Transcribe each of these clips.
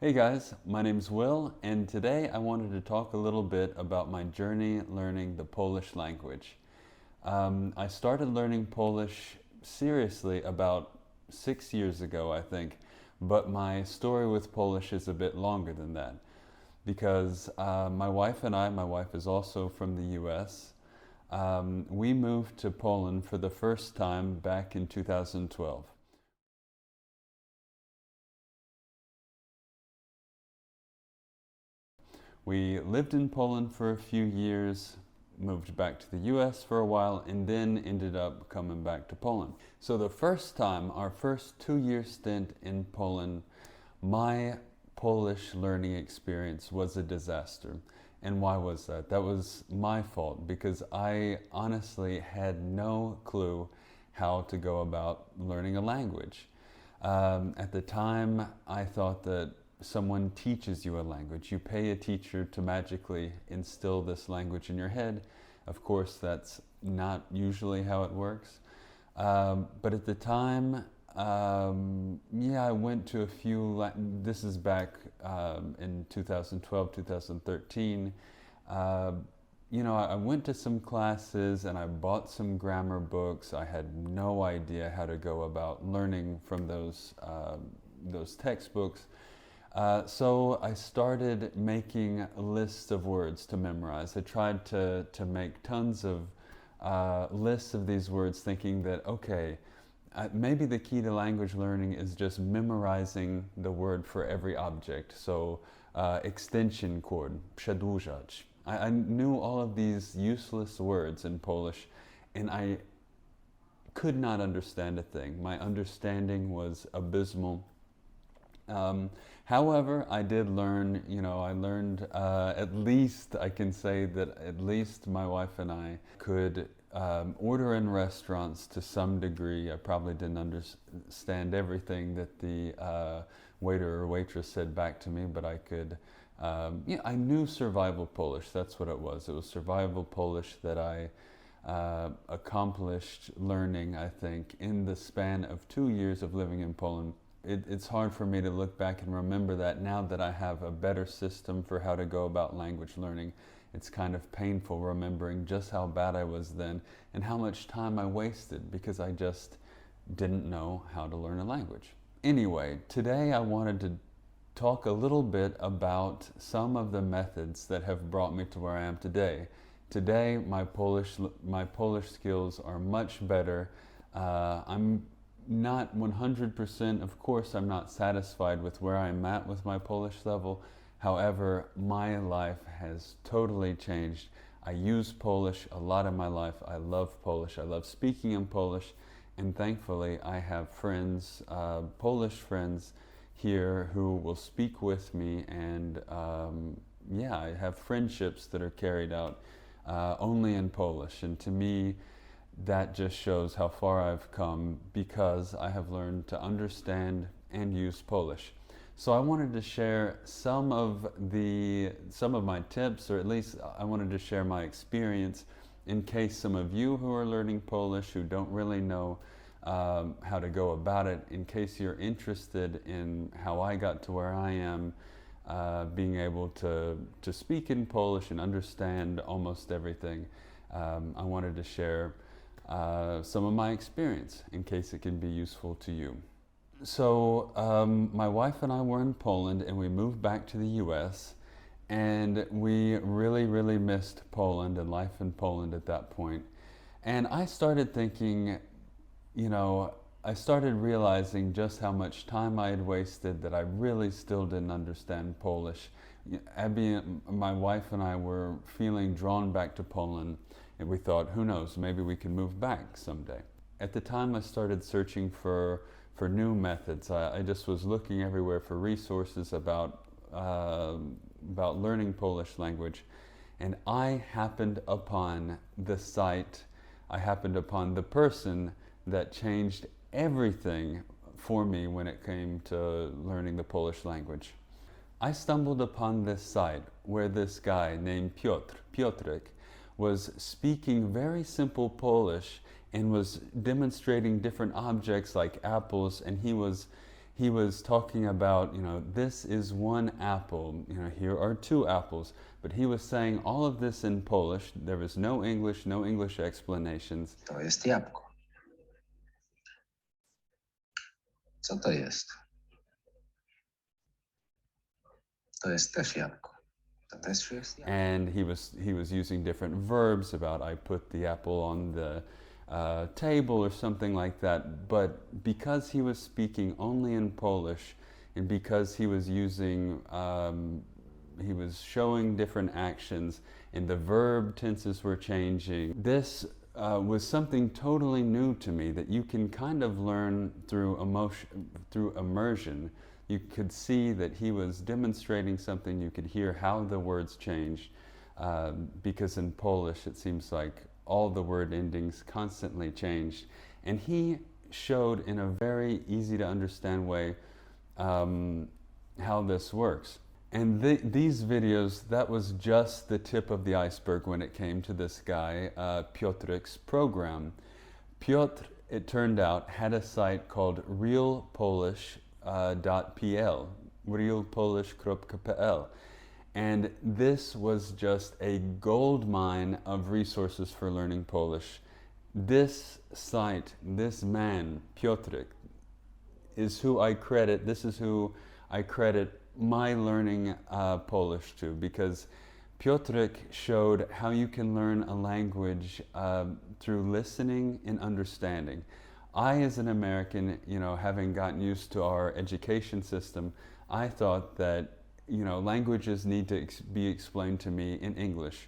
Hey guys, my name's Will, and today I wanted to talk a little bit about my journey learning the Polish language. I started learning Polish seriously about 6 years ago, I think, but my story with Polish is a bit longer than that because my wife is also from the US, we moved to Poland for the first time back in 2012. We lived in Poland for a few years, moved back to the US for a while, and then ended up coming back to Poland. So the first time, our first 2 year stint in Poland, my Polish learning experience was a disaster. And why was that? That was my fault because I honestly had no clue how to go about learning a language. At the time, I thought that someone teaches you a language. You pay a teacher to magically instill this language in your head. Of course, that's not usually how it works. But at the time, I went to a few, this is back in 2012, 2013. I went to some classes and I bought some grammar books. I had no idea how to go about learning from those textbooks. So I started making lists of words to memorize. I tried to make tons of lists of these words, thinking that, okay, maybe the key to language learning is just memorizing the word for every object. So extension cord, przedłużacz. I knew all of these useless words in Polish, and I could not understand a thing. My understanding was abysmal. However, I did learn, I learned at least, I can say that at least my wife and I could order in restaurants to some degree. I probably didn't understand everything that the waiter or waitress said back to me, but I could, I knew survival Polish. That's what it was. It was survival Polish that I accomplished learning, I think, in the span of 2 years of living in Poland. It's hard for me to look back and remember that now that I have a better system for how to go about language learning. It's kind of painful remembering just how bad I was then and how much time I wasted because I just didn't know how to learn a language. Anyway, today I wanted to talk a little bit about some of the methods that have brought me to where I am today. Today, my Polish skills are much better. I'm not 100%, of course, I'm not satisfied with where I'm at with my Polish level. However, my life has totally changed. I use Polish a lot in my life. I love Polish. I love speaking in Polish. And thankfully, I have friends, Polish friends here who will speak with me. And I have friendships that are carried out only in Polish. And to me, that just shows how far I've come because I have learned to understand and use Polish. So I wanted to share some of my tips, or at least I wanted to share my experience in case some of you who are learning Polish who don't really know how to go about it, in case you're interested in how I got to where I am, being able to speak in Polish and understand almost everything. I wanted to share some of my experience in case it can be useful to you. So my wife and I were in Poland and we moved back to the US, and we really, really missed Poland and life in Poland at that point. And I started thinking, I started realizing just how much time I had wasted, that I really still didn't understand Polish. Abby, my wife and I were feeling drawn back to Poland, and we thought, who knows, maybe we can move back someday. At the time, I started searching for new methods. I just was looking everywhere for resources about learning Polish language, and I happened upon the site, I happened upon the person that changed everything for me when it came to learning the Polish language. I stumbled upon this site where this guy named Piotrek, was speaking very simple Polish and was demonstrating different objects like apples, and he he was talking about, this is one apple, here are two apples. But he was saying all of this in Polish. There was no English explanations. To jest jabłko. Co to jest? To jest też jabłko. To też jest jabłko. And he was using different verbs about I put the apple on the table or something like that. But because he was speaking only in Polish, and because he was using he was showing different actions and the verb tenses were changing. This was something totally new to me that you can kind of learn through immersion. You could see that he was demonstrating something. You could hear how the words changed because in Polish it seems like all the word endings constantly changed. And he showed in a very easy to understand way how this works. And these videos, that was just the tip of the iceberg when it came to this guy, Piotr's program. Piotr, it turned out, had a site called realpolish.pl, realpolish.pl. And this was just a gold mine of resources for learning Polish. This site, this man, Piotr, is who I credit, this is who I credit my learning Polish to, because Piotr showed how you can learn a language through listening and understanding. I, as an American, having gotten used to our education system, I thought that, languages need to be explained to me in English.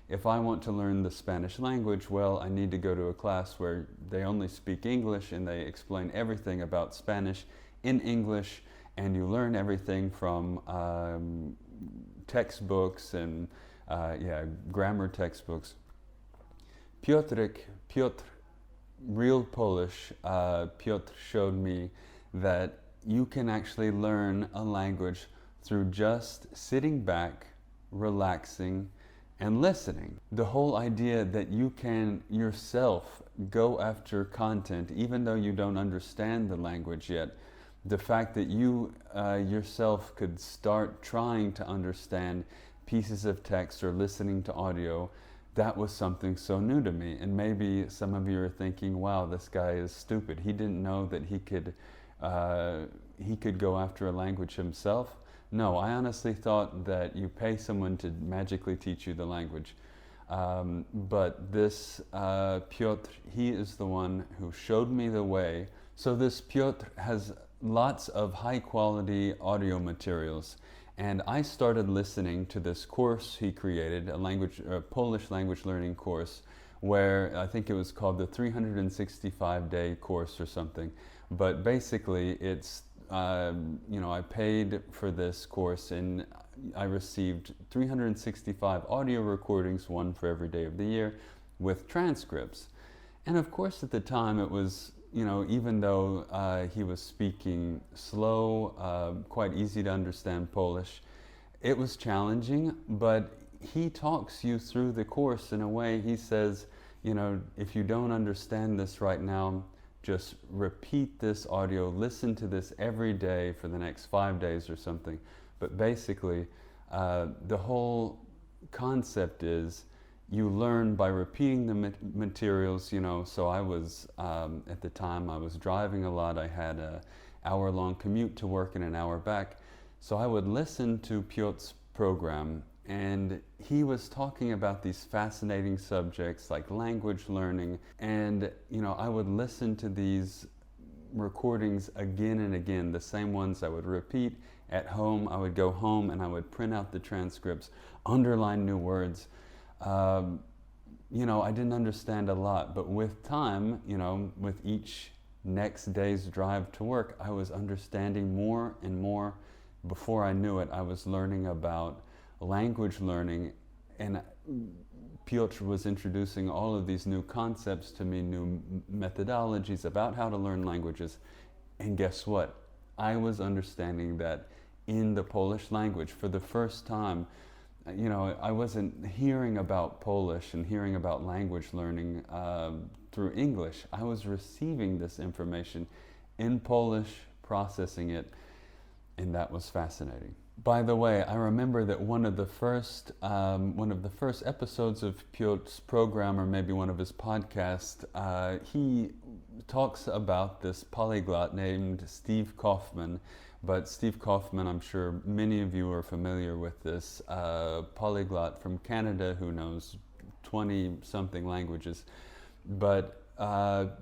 If I want to learn the Spanish language, well, I need to go to a class where they only speak English and they explain everything about Spanish in English, and you learn everything from textbooks and grammar textbooks. Piotr, real Polish, Piotr showed me that you can actually learn a language through just sitting back, relaxing, and listening. The whole idea that you can yourself go after content even though you don't understand the language yet, the fact that you yourself could start trying to understand pieces of text or listening to audio, that was something so new to me. And maybe some of you are thinking, wow, this guy is stupid. He didn't know that he could go after a language himself. No, I honestly thought that you pay someone to magically teach you the language. But this Piotr, he is the one who showed me the way. So this Piotr has lots of high quality audio materials. And I started listening to this course he created, a Polish language learning course, where I think it was called the 365-day course or something. But basically it's, I paid for this course and I received 365 audio recordings, one for every day of the year, with transcripts. And of course at the time it was, even though he was speaking slow, quite easy to understand Polish, it was challenging, but he talks you through the course in a way. He says, if you don't understand this right now, just repeat this audio, listen to this every day for the next 5 days or something. But basically, the whole concept is you learn by repeating the materials, so I was, at the time I was driving a lot. I had an hour-long commute to work and an hour back. So I would listen to Piotr's program, and he was talking about these fascinating subjects like language learning. And, I would listen to these recordings again and again, the same ones I would repeat at home. I would go home and I would print out the transcripts, underline new words. I didn't understand a lot, but with time, with each next day's drive to work, I was understanding more and more. Before I knew it, I was learning about language learning, and Piotr was introducing all of these new concepts to me, new methodologies about how to learn languages. And guess what? I was understanding that in the Polish language for the first time. I wasn't hearing about Polish and hearing about language learning through English. I was receiving this information in Polish processing it, and that was fascinating. By the way, I remember that one of the first episodes of Piotr's program, or maybe one of his podcasts, he talks about this polyglot named Steve Kaufman. But Steve Kaufman, I'm sure many of you are familiar with this polyglot from Canada who knows 20-something languages. But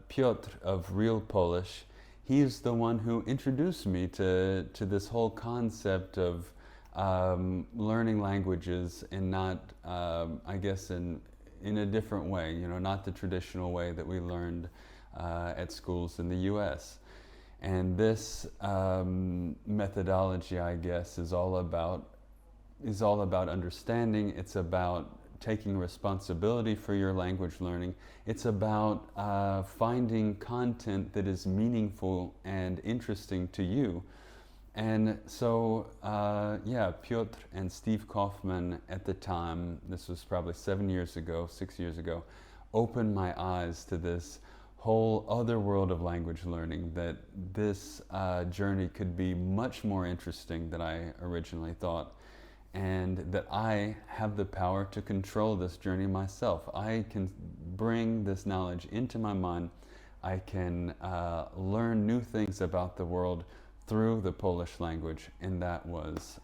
Piotr of Real Polish, he's the one who introduced me to this whole concept of learning languages, and not, I guess, in a different way, not the traditional way that we learned at schools in the US. And this methodology, I guess, is all about understanding. It's about taking responsibility for your language learning. It's about finding content that is meaningful and interesting to you. And so, Piotr and Steve Kaufman at the time, this was probably 6 years ago, opened my eyes to this whole other world of language learning, that this journey could be much more interesting than I originally thought, and that I have the power to control this journey myself. I can bring this knowledge into my mind. I can learn new things about the world through the Polish language, and that was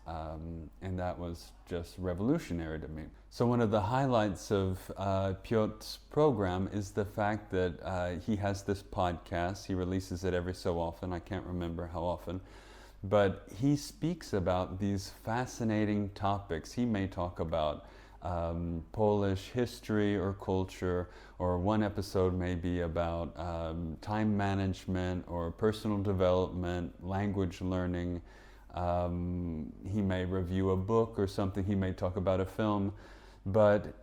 just revolutionary to me. So one of the highlights of Piotr's program is the fact that he has this podcast. He releases it every so often. I can't remember how often, but he speaks about these fascinating topics. He may talk about Polish history or culture, or one episode may be about time management or personal development, language learning. He may review a book or something. He may talk about a film. But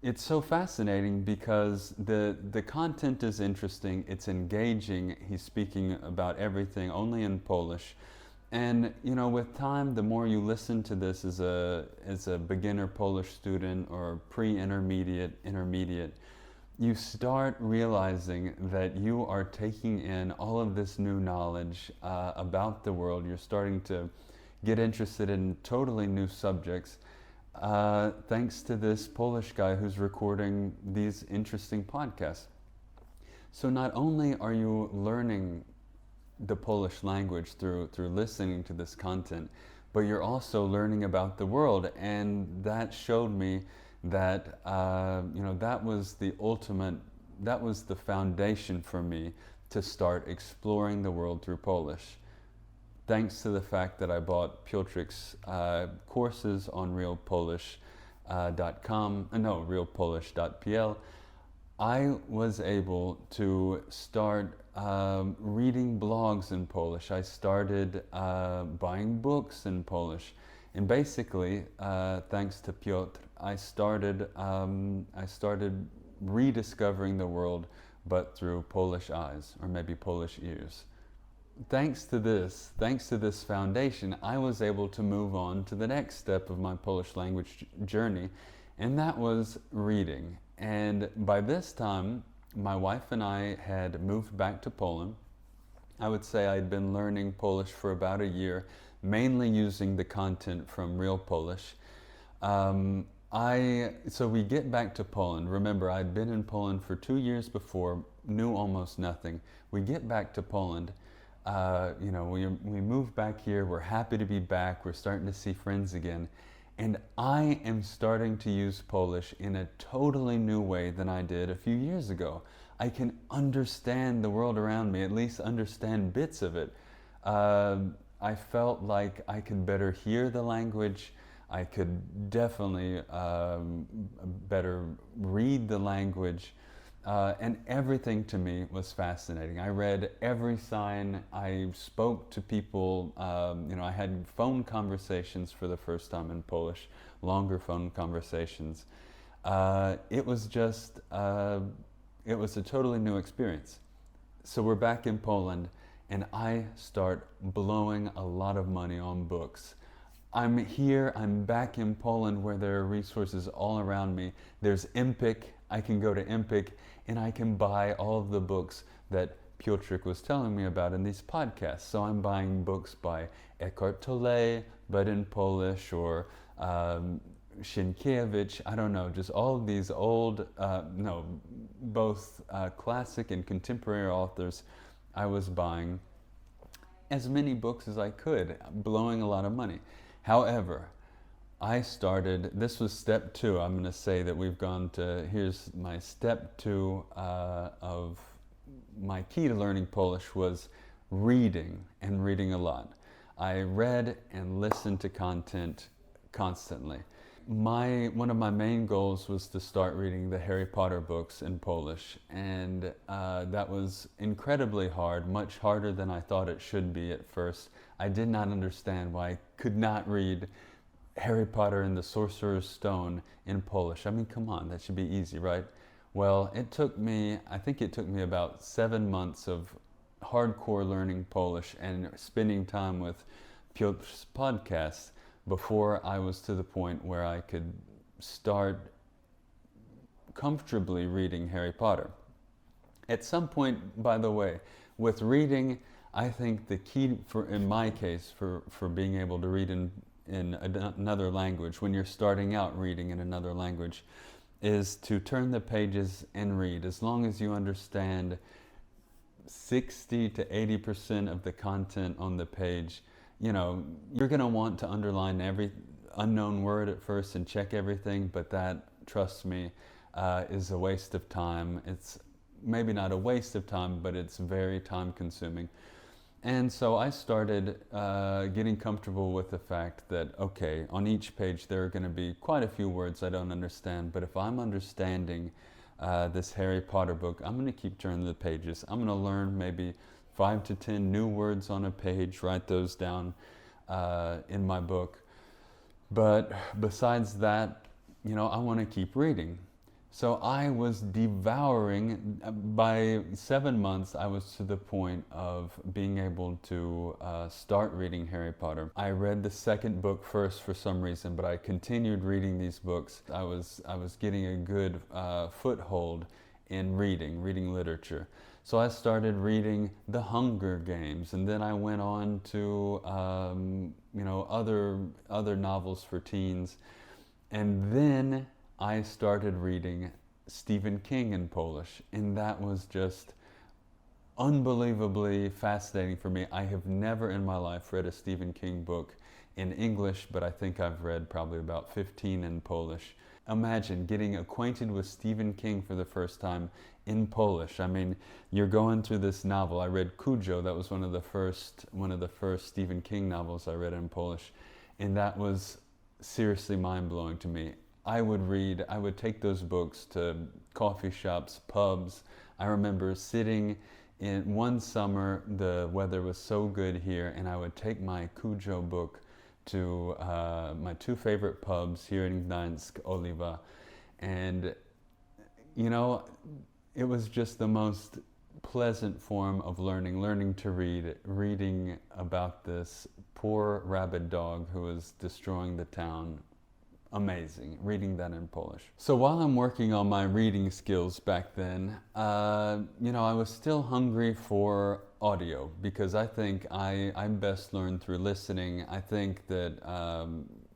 it's so fascinating because the content is interesting, it's engaging. He's speaking about everything only in Polish. And with time, the more you listen to this as a beginner Polish student or intermediate, you start realizing that you are taking in all of this new knowledge about the world. You're starting to get interested in totally new subjects, thanks to this Polish guy who's recording these interesting podcasts. So not only are you learning the Polish language through listening to this content, but you're also learning about the world. And that showed me that that was the foundation for me to start exploring the world through Polish. Thanks to the fact that I bought Piotr's courses on realpolish.pl, I was able to start reading blogs in Polish. I started buying books in Polish. And basically, thanks to Piotr, I started rediscovering the world, but through Polish eyes, or maybe Polish ears. Thanks to this foundation, I was able to move on to the next step of my Polish language journey, and that was reading. And by this time, my wife and I had moved back to Poland. I would say I'd been learning Polish for about a year, mainly using the content from Real Polish. So we get back to Poland. Remember, I'd been in Poland for 2 years before, knew almost nothing. We get back to Poland. We moved back here. We're happy to be back. We're starting to see friends again. And I am starting to use Polish in a totally new way than I did a few years ago. I can understand the world around me, at least understand bits of it. I felt like I could better hear the language. I could definitely better read the language. And everything to me was fascinating. I read every sign. I spoke to people. I had phone conversations for the first time in Polish, longer phone conversations. It was a totally new experience. So we're back in Poland, and I start blowing a lot of money on books. I'm here, I'm back in Poland where there are resources all around me. There's Empik. I can go to Empik and I can buy all of the books that Piotrek was telling me about in these podcasts. So I'm buying books by Eckhart Tolle, but in Polish, or Sienkiewicz, I don't know, just all of these old, both classic and contemporary authors. I was buying as many books as I could, blowing a lot of money. However, this was step two. I'm going to say that we've gone to, here's my step two of my key to learning Polish was reading, and reading a lot. I read and listened to content constantly. One of my main goals was to start reading the Harry Potter books in Polish, and that was incredibly hard, much harder than I thought it should be at first. I did not understand why I could not read Harry Potter and the Sorcerer's Stone in Polish. I mean, come on, that should be easy, right? Well, I think it took me about 7 months of hardcore learning Polish and spending time with Piotr's podcasts before I was to the point where I could start comfortably reading Harry Potter. At some point, by the way, with reading, I think the key in my case, for being able to read in another language, when you're starting out reading in another language, is to turn the pages and read. As long as you understand 60 to 80% of the content on the page, you're going to want to underline every unknown word at first and check everything, but that, trust me, is a waste of time. It's maybe not a waste of time, but it's very time consuming. And so I started getting comfortable with the fact that, okay, on each page there are going to be quite a few words I don't understand, but if I'm understanding this Harry Potter book, I'm going to keep turning the pages. I'm going to learn maybe 5 to 10 new words on a page, write those down in my book. But besides that, I want to keep reading. So I was devouring. By 7 months, I was to the point of being able to start reading Harry Potter. I read the second book first for some reason, but I continued reading these books. I was getting a good foothold in reading literature. So I started reading The Hunger Games, and then I went on to other novels for teens, and then I started reading Stephen King in Polish, and that was just unbelievably fascinating for me. I have never in my life read a Stephen King book in English, but I think I've read probably about 15 in Polish. Imagine getting acquainted with Stephen King for the first time in Polish. I mean, you're going through this novel. I read Cujo. That was one of the first Stephen King novels I read in Polish, and that was seriously mind-blowing to me. I would take those books to coffee shops, pubs. I remember sitting in one summer, the weather was so good here, and I would take my Cujo book to my two favorite pubs here in Gdańsk, Oliva, and it was just the most pleasant form of learning to read, reading about this poor rabid dog who was destroying the town. Amazing, reading that in Polish. So while I'm working on my reading skills back then, I was still hungry for audio, because I think I best learn through listening. I think that,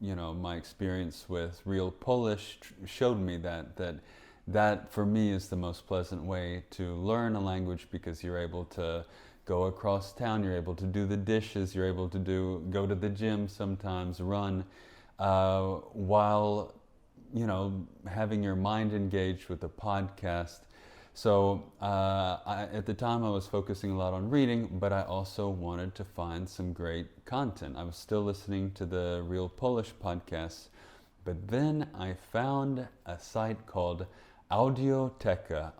my experience with Real Polish showed me that for me is the most pleasant way to learn a language, because you're able to go across town, you're able to do the dishes, you're able to go to the gym sometimes, run, while having your mind engaged with a podcast. So at the time I was focusing a lot on reading, but I also wanted to find some great content. I was still listening to the Real Polish podcasts, but then I found a site called audioteka.pl.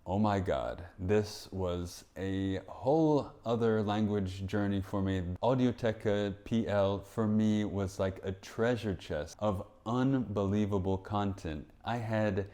Oh my God, this was a whole other language journey for me. Audioteka PL for me was like a treasure chest of unbelievable content. I had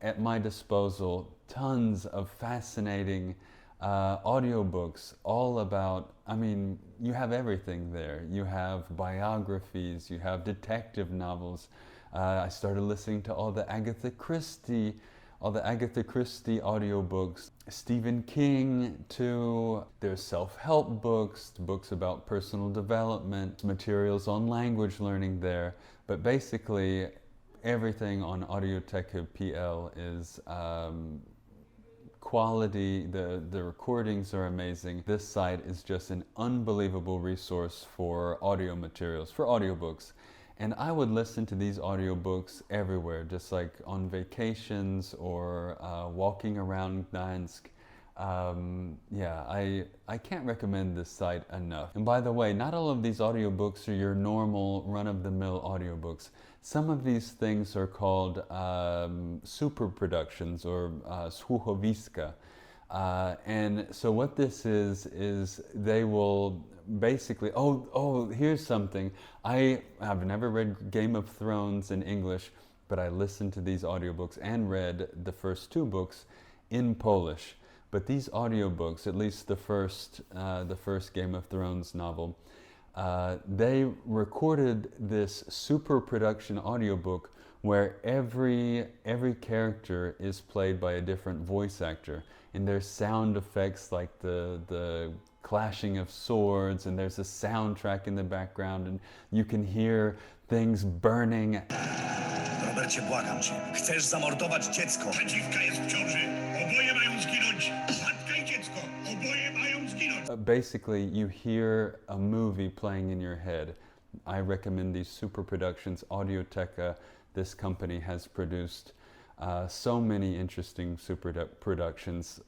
at my disposal tons of fascinating audiobooks, all about, you have everything there. You have biographies, you have detective novels. I started listening to all the Agatha Christie all the Agatha Christie audiobooks, Stephen King too. There's self-help books, books about personal development, materials on language learning there. But basically, everything on Audioteca PL is quality. The recordings are amazing. This site is just an unbelievable resource for audio materials, for audiobooks. And I would listen to these audiobooks everywhere, just like on vacations or walking around Gdańsk. Yeah, I can't recommend this site enough. And by the way, not all of these audiobooks are your normal run-of-the-mill audiobooks. Some of these things are called super productions or słuchowiska. And so what this is they will basically, here's something. I have never read Game of Thrones in English, but I listened to these audiobooks and read the first two books in Polish. But these audiobooks, at least the first Game of Thrones novel, they recorded this super production audiobook where every character is played by a different voice actor, and there's sound effects like the clashing of swords, and there's a soundtrack in the background, and you can hear things burning. Robercie, błagam cię. Chcesz zamordować dziecko. Przeciwka jest w ciąży. Oboje mają zginąć. Matka i dziecko. Oboje mają zginąć. Basically, you hear a movie playing in your head. I recommend these super productions. Audioteca, this company has produced so many interesting super productions.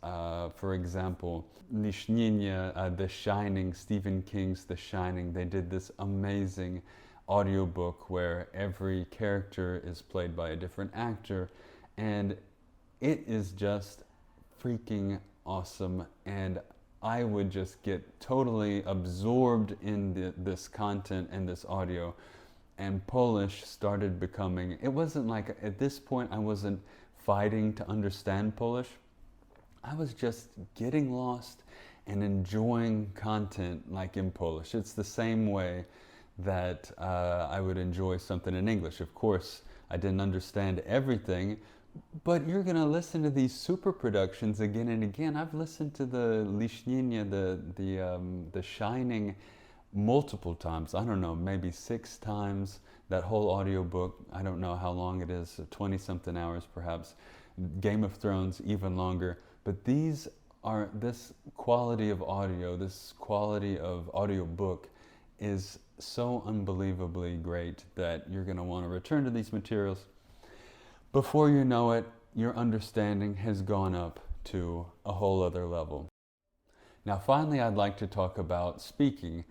For example, Liśnienie, The Shining, Stephen King's The Shining. They did this amazing audiobook where every character is played by a different actor, and it is just freaking awesome. And I would just get totally absorbed in this content and this audio. And Polish started becoming, it wasn't like, at this point I wasn't fighting to understand Polish. I was just getting lost and enjoying content like in Polish. It's the same way that I would enjoy something in English. Of course, I didn't understand everything, but you're gonna listen to these super productions again and again. I've listened to the Liśnienie, the Shining, multiple times. I don't know, maybe 6 times. That whole audiobook, I don't know how long it is, 20-something hours perhaps. Game of Thrones, even longer. But this quality of audio, this quality of audiobook is so unbelievably great that you're going to want to return to these materials. Before you know it, your understanding has gone up to a whole other level. Now finally, I'd like to talk about speaking.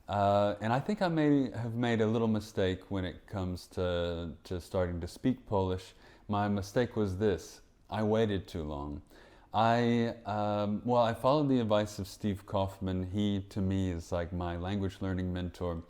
And I think I may have made a little mistake when it comes to starting to speak Polish. My mistake was this: I waited too long. I followed the advice of Steve Kaufman. He, to me, is like my language learning mentor.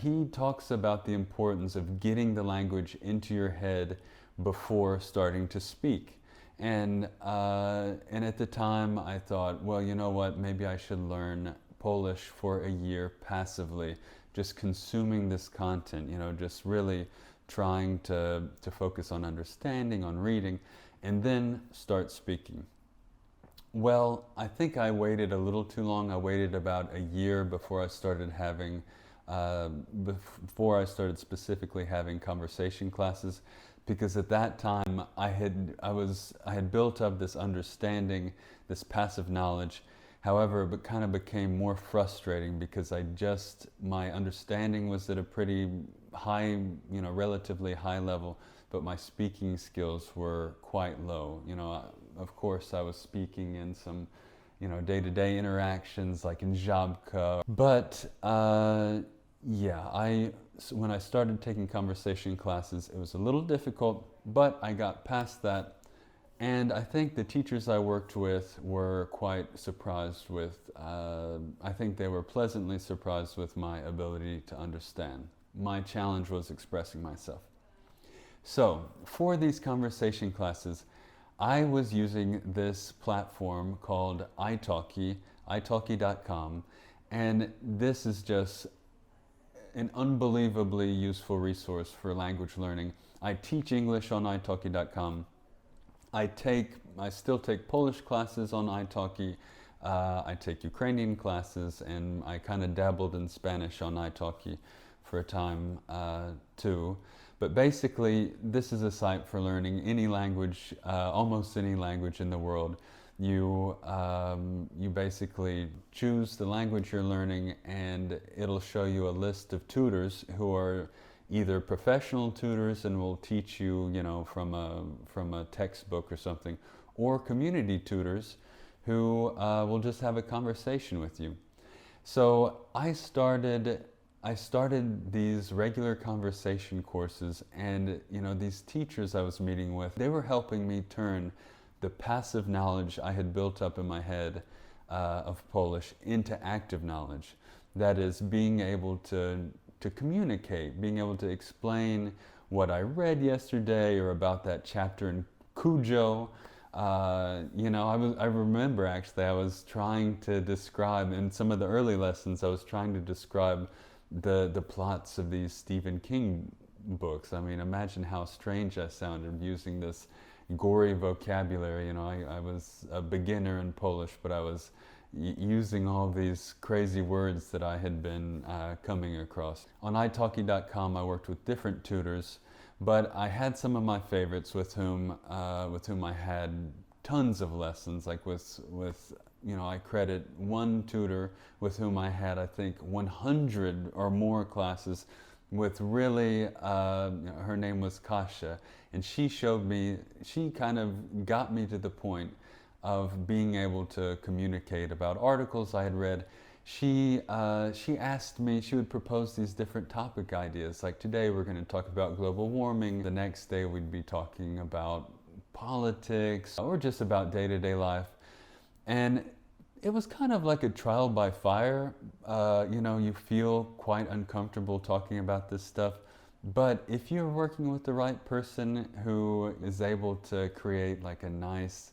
He talks about the importance of getting the language into your head before starting to speak. And at the time I thought, well, you know what, maybe I should learn Polish for a year passively, just consuming this content, just really trying to focus on understanding, on reading, and then start speaking. Well, I think I waited a little too long. I waited about a year before I started specifically having conversation classes, because at that time I had built up this understanding, this passive knowledge. However, it kind of became more frustrating because my understanding was at a pretty high, relatively high level, but my speaking skills were quite low. Of course, I was speaking in some, day-to-day interactions like in Żabka. But when I started taking conversation classes, it was a little difficult, but I got past that. And I think the teachers I worked with were quite surprised with, I think they were pleasantly surprised with my ability to understand. My challenge was expressing myself. So, for these conversation classes, I was using this platform called italki, italki.com, and this is just an unbelievably useful resource for language learning. I teach English on italki.com. I still take Polish classes on italki. I take Ukrainian classes, and I kind of dabbled in Spanish on italki for a time too. But basically, this is a site for learning any language, almost any language in the world. You basically choose the language you're learning, and it'll show you a list of tutors who are either professional tutors and will teach you, from a textbook or something, or community tutors who will just have a conversation with you. So I started these regular conversation courses, and these teachers I was meeting with, they were helping me turn the passive knowledge I had built up in my head of Polish into active knowledge. That is, being able to communicate, being able to explain what I read yesterday or about that chapter in Cujo. I remember actually I was trying to describe, in some of the early lessons, I was trying to describe the plots of these Stephen King books. I mean, imagine how strange I sounded using this gory vocabulary. I was a beginner in Polish, but I was using all these crazy words that I had been coming across. On italki.com, I worked with different tutors, but I had some of my favorites with whom I had tons of lessons. Like I credit one tutor with whom I had, I think, 100 or more classes with really, her name was Kasia, and she kind of got me to the point of being able to communicate about articles I had read. She asked me, she would propose these different topic ideas, like today we're going to talk about global warming, the next day we'd be talking about politics, or just about day-to-day life. And it was kind of like a trial by fire. You feel quite uncomfortable talking about this stuff, but if you're working with the right person who is able to create like a nice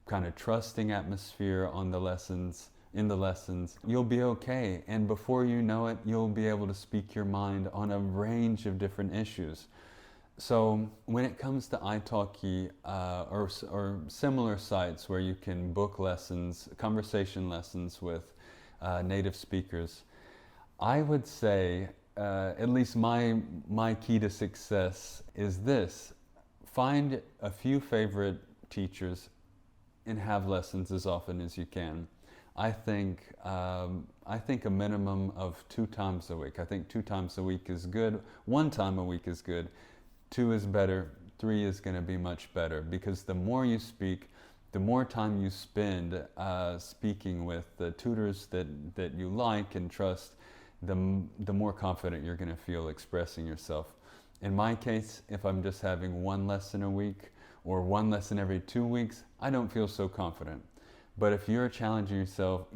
kind of trusting atmosphere in the lessons, you'll be okay. And before you know it, you'll be able to speak your mind on a range of different issues. So when it comes to italki or similar sites where you can book lessons, conversation lessons with native speakers, I would say, at least my key to success is this: find a few favorite teachers and have lessons as often as you can. I think a minimum of 2 times a week. I think 2 times a week is good. 1 time a week is good. 2 is better. 3 is going to be much better, because the more you speak, the more time you spend speaking with the tutors that you like and trust, the more confident you're going to feel expressing yourself. In my case, if I'm just having 1 lesson a week or 1 lesson every 2 weeks, I don't feel so confident. But if you're challenging yourself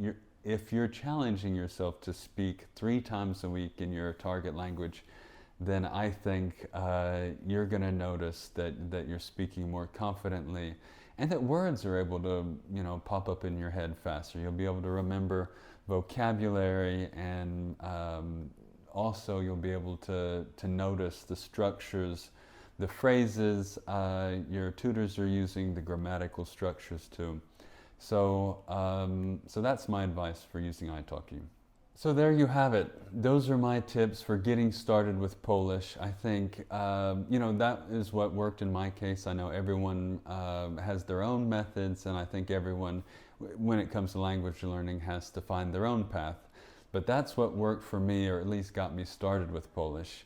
to speak 3 times a week in your target language, then I think you're going to notice that you're speaking more confidently, and that words are able to pop up in your head faster. You'll be able to remember vocabulary, and also you'll be able to notice the structures, the phrases your tutors are using, the grammatical structures too. So that's my advice for using italki. So there you have it. Those are my tips for getting started with Polish. I think, that is what worked in my case. I know everyone has their own methods, and I think everyone, when it comes to language learning, has to find their own path. But that's what worked for me, or at least got me started with Polish.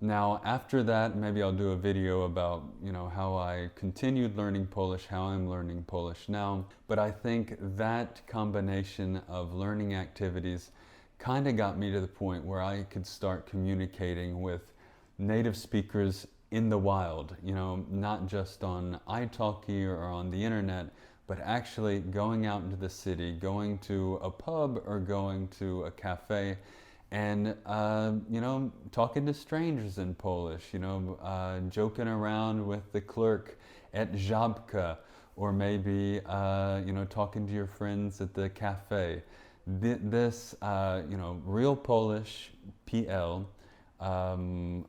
Now, after that, maybe I'll do a video about, how I continued learning Polish, how I'm learning Polish now. But I think that combination of learning activities kind of got me to the point where I could start communicating with native speakers in the wild, not just on italki or on the internet, but actually going out into the city, going to a pub or going to a cafe, and talking to strangers in Polish, joking around with the clerk at Żabka, or maybe talking to your friends at the cafe. This Real Polish PL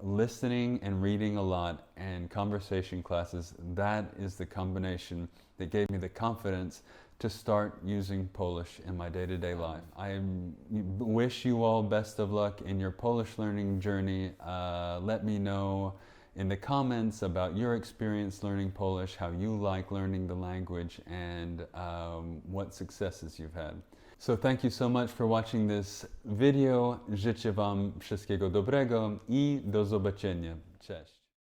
listening and reading a lot and conversation classes, that is the combination that gave me the confidence to start using Polish in my day-to-day life. I wish you all best of luck in your Polish learning journey. Let me know in the comments about your experience learning Polish, how you like learning the language, and what successes you've had. So thank you so much for watching this video. Życzę Wam wszystkiego dobrego i do zobaczenia. Cześć.